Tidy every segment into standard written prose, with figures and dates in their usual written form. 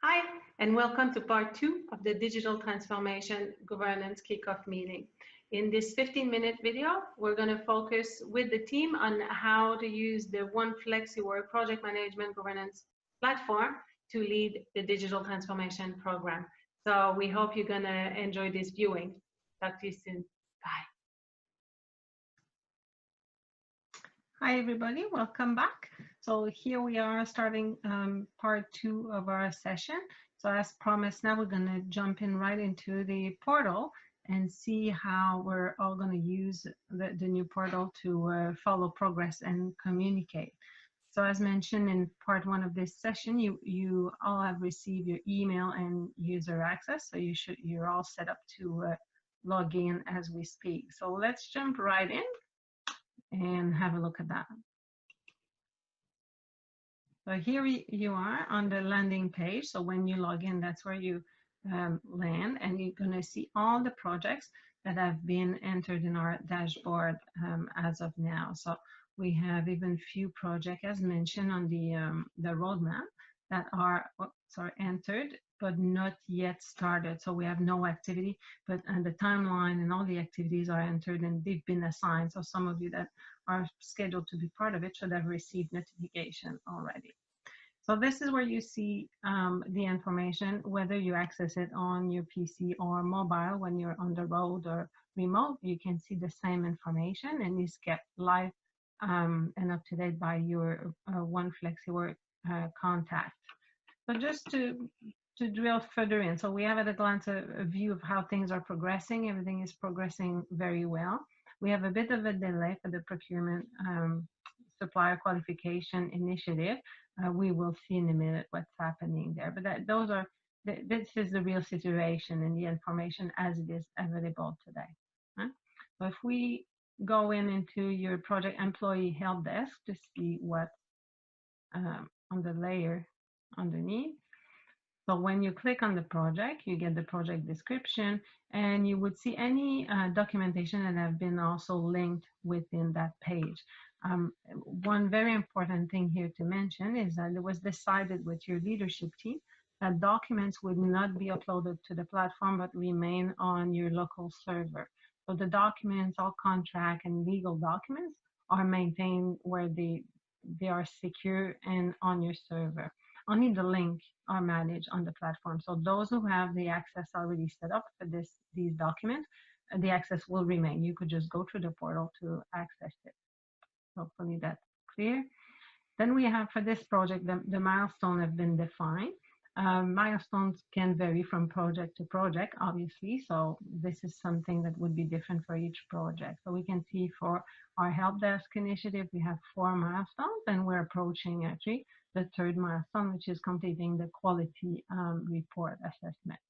Hi, and welcome to part 2 of the Digital Transformation Governance Kickoff meeting. In this 15-minute video, we're going to focus with the team on how to use the Oneflexiwork Project Management Governance Platform to lead the digital transformation program. So we hope you're going to enjoy this viewing. Talk to you soon. Bye. Hi, everybody. Welcome back. So here we are starting part 2 of our session. So as promised, now we're going to jump in right into the portal and see how we're all going to use the new portal to follow progress and communicate. So as mentioned in part 1 of this session, you all have received your email and user access. So you're all set up to log in as we speak. So let's jump right in and have a look at that. So here you are on the landing page. So when you log in, that's where you land, and you're going to see all the projects that have been entered in our dashboard as of now. So we have even few projects, as mentioned on the roadmap, that are entered but not yet started. So we have no activity, but the timeline and all the activities are entered and they've been assigned. So some of you that are scheduled to be part of it should have received notification already. So this is where you see the information, whether you access it on your PC or mobile when you're on the road or remote, you can see the same information and it's kept live and up to date by your Oneflexiwork contact. So just to drill further in, so we have at a glance a view of how things are progressing. Everything is progressing very well. We have a bit of a delay for the procurement supplier qualification initiative. We will see in a minute what's happening there, but this is the real situation and the information as it is available today. So if we go into your project employee help desk to see what on the layer underneath. So when you click on the project, you get the project description, and you would see any documentation that have been also linked within that page. One very important thing here to mention is that it was decided with your leadership team that documents would not be uploaded to the platform but remain on your local server. So the documents, all contract and legal documents, are maintained where they are secure and on your server. Only the link are managed on the platform. So those who have the access already set up for these documents, the access will remain. You could just go through the portal to access it. Hopefully that's clear. Then we have for this project, the milestones have been defined. Milestones can vary from project to project, obviously. So this is something that would be different for each project. So we can see for our help desk initiative, we have 4 milestones, and we're approaching actually the 3rd milestone, which is completing the quality report assessment.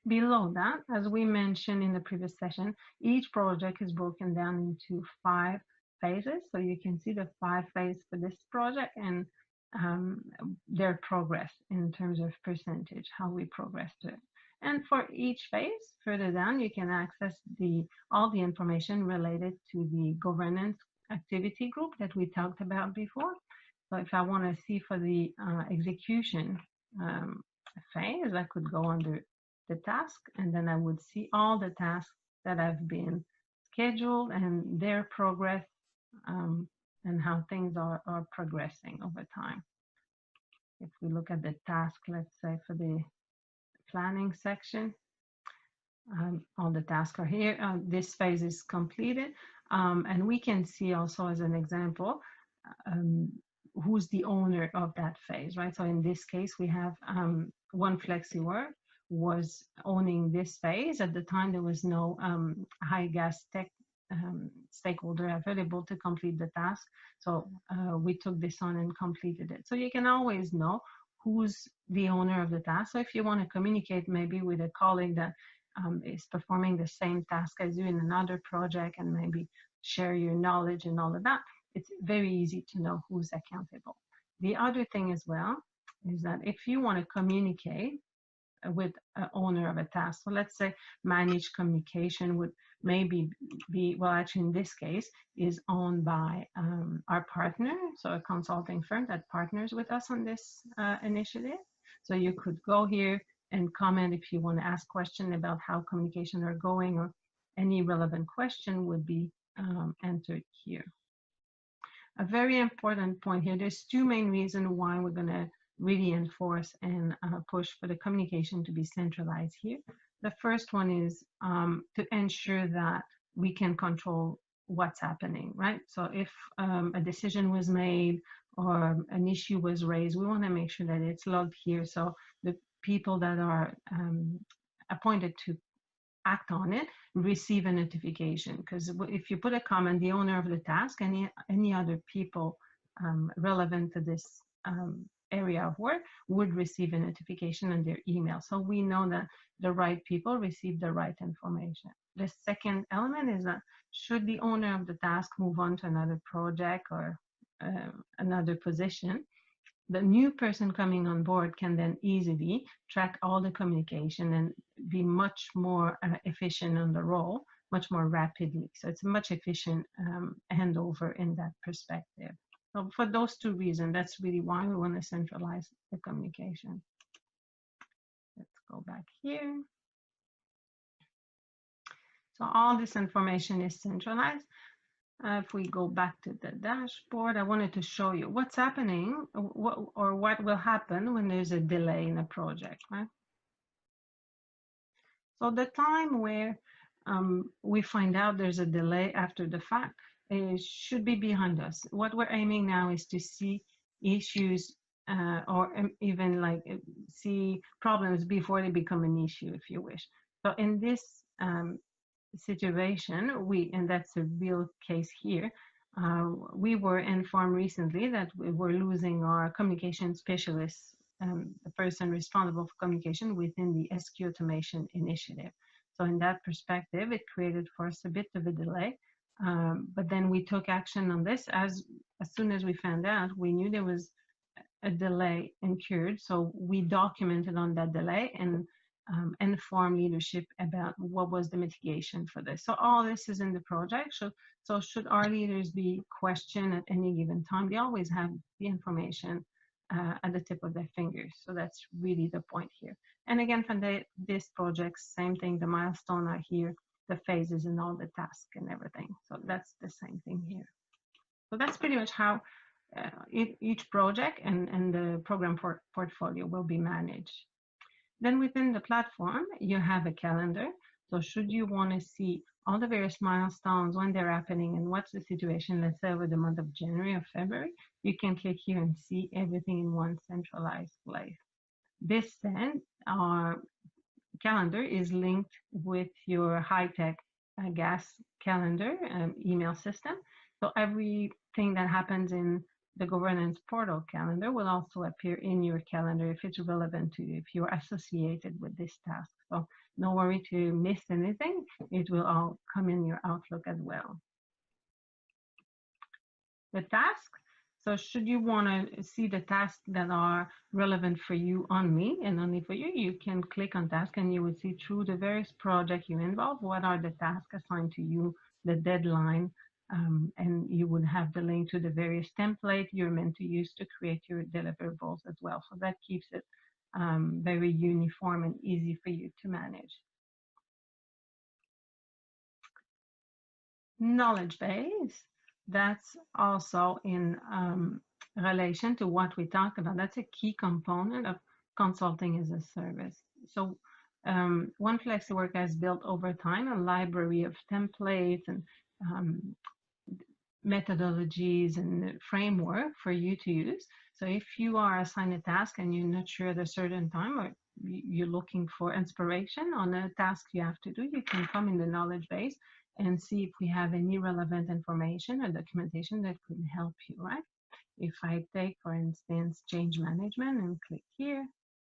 Below that, as we mentioned in the previous session, each project is broken down into 5 phases. So you can see the 5 phases for this project and their progress in terms of percentage, how we progress to it. And for each phase, further down, you can access all the information related to the governance activity group that we talked about before. So if I want to see for the execution phase, I could go under the task, and then I would see all the tasks that have been scheduled and their progress and how things are progressing over time. If we look at the task, let's say for the planning section, all the tasks are here. This phase is completed, and we can see also as an example who's the owner of that phase, right? So in this case, we have Oneflexiwork was owning this phase. At the time, there was no HiGas Tech stakeholder available to complete the task. So we took this on and completed it. So you can always know who's the owner of the task. So if you want to communicate maybe with a colleague that is performing the same task as you in another project and maybe share your knowledge and all of that, it's very easy to know who's accountable. The other thing as well is that if you want to communicate with an owner of a task, so let's say managed communication would maybe be, well, actually in this case is owned by our partner, so a consulting firm that partners with us on this initiative. So you could go here and comment if you want to ask questions about how communication are going, or any relevant question would be entered here. A very important point here, there's two main reasons why we're going to really enforce and push for the communication to be centralized here. The first one is to ensure that we can control what's happening, right? So if a decision was made or an issue was raised, we want to make sure that it's logged here, so the people that are appointed to act on it receive a notification. Because if you put a comment, the owner of the task, any other people relevant to this area of work would receive a notification on their email, so we know that the right people receive the right information. The second element is that should the owner of the task move on to another project or another position, the new person coming on board can then easily track all the communication and be much more efficient on the role, much more rapidly. So it's a much efficient handover in that perspective. So for those two reasons, that's really why we want to centralize the communication. Let's go back here. So all this information is centralized. If we go back to the dashboard, I wanted to show you what's happening or what will happen when there's a delay in a project, right? So the time where we find out there's a delay after the fact, it should be behind us. What we're aiming now is to see issues or even like see problems before they become an issue, if you wish. So in this situation, and that's a real case here, we were informed recently that we were losing our communication specialist, the person responsible for communication within the SQ automation initiative. So in that perspective, it created for us a bit of a delay, but then we took action on this. As soon as we found out, we knew there was a delay incurred, so we documented on that delay and inform leadership about what was the mitigation for this. So all this is in the project. So should our leaders be questioned at any given time, they always have the information at the tip of their fingers. So that's really the point here. And again, for this project, same thing, the milestones are here, the phases and all the tasks and everything. So that's the same thing here. So that's pretty much how each project and the program portfolio will be managed. Then within the platform, you have a calendar. So should you want to see all the various milestones, when they're happening, and what's the situation, let's say over the month of January or February, you can click here and see everything in one centralized place. This then, our calendar is linked with your HiGas calendar email system. So everything that happens in the governance portal calendar will also appear in your calendar if it's relevant to you, if you're associated with this task. So no worry to miss anything. It will all come in your Outlook as well. The task. So should you want to see the tasks that are relevant for you on me and only for you, you can click on task and you will see through the various projects you involve, what are the tasks assigned to you, the deadline, and you would have the link to the various templates you're meant to use to create your deliverables as well. So that keeps it very uniform and easy for you to manage. Knowledge base, that's also in relation to what we talked about. That's a key component of consulting as a service. So Oneflexiwork has built over time a library of templates and methodologies and framework for you to use. So if you are assigned a task and you're not sure at a certain time, or you're looking for inspiration on a task you have to do, you can come in the knowledge base and see if we have any relevant information or documentation that could help you, right? If I take, for instance, change management and click here,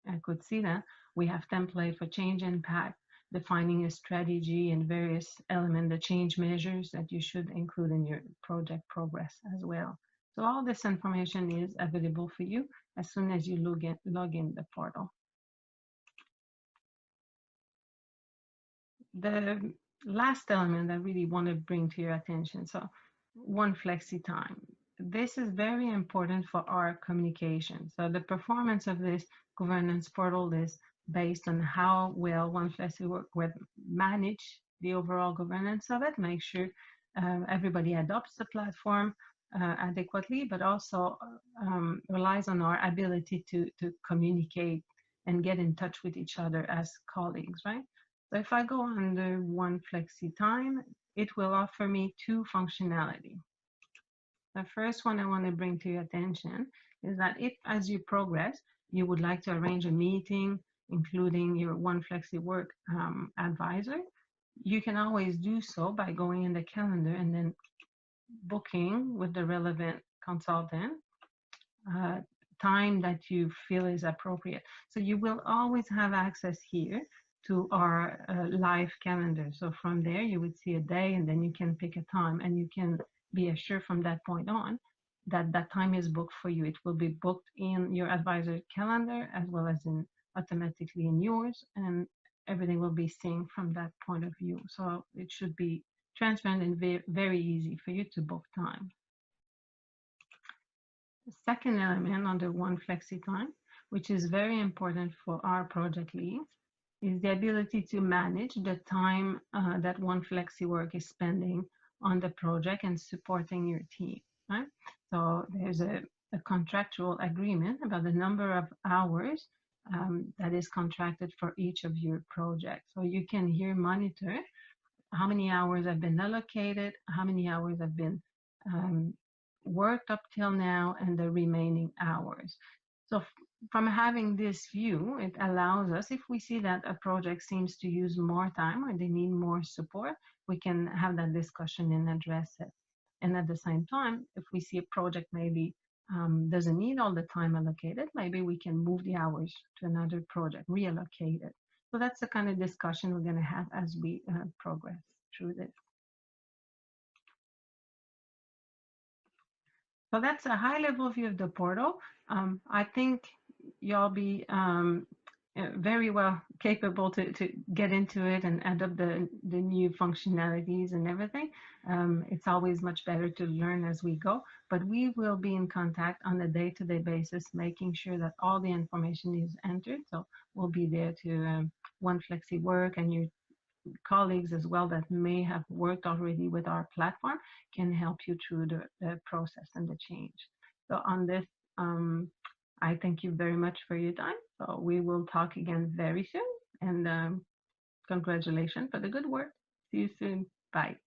I could see that we have template for change impact, defining a strategy and various elements, the change measures that you should include in your project progress as well. So all this information is available for you as soon as you log in the portal. The last element I really want to bring to your attention, so Oneflexi time. this is very important for our communication. So the performance of this governance portal is based on how well Oneflexiwork will manage the overall governance of it, make sure everybody adopts the platform adequately, but also relies on our ability to communicate and get in touch with each other as colleagues, right? So if I go under OneFlexiTime, it will offer me two functionality. The first one I want to bring to your attention is that if, as you progress, you would like to arrange a meeting, including your Oneflexiwork advisor, you can always do so by going in the calendar and then booking with the relevant consultant time that you feel is appropriate. So you will always have access here to our live calendar. So from there, you would see a day and then you can pick a time, and you can be assured from that point on that that time is booked for you. It will be booked in your advisor calendar as well as in automatically in yours, and everything will be synced from that point of view. So it should be transparent and very easy for you to book time. The second element under OneFlexiTime, which is very important for our project leads, is the ability to manage the time that Oneflexiwork is spending on the project and supporting your team, right? So there's a contractual agreement about the number of hours that is contracted for each of your projects. So you can here monitor how many hours have been allocated, how many hours have been worked up till now, and the remaining hours. So from having this view, it allows us, if we see that a project seems to use more time or they need more support, we can have that discussion and address it. And at the same time, if we see a project maybe doesn't need all the time allocated, maybe we can move the hours to another project, reallocate it. So that's the kind of discussion we're going to have as we progress through this. So that's a high-level view of the portal. I think you'll be very well capable to get into it and add up the new functionalities and everything. It's always much better to learn as we go, but we will be in contact on a day-to-day basis, making sure that all the information is entered. So we'll be there to Oneflexiwork, and your colleagues as well that may have worked already with our platform can help you through the process and the change. So on this, I thank you very much for your time. So we will talk again very soon, and congratulations for the good work. See you soon. Bye.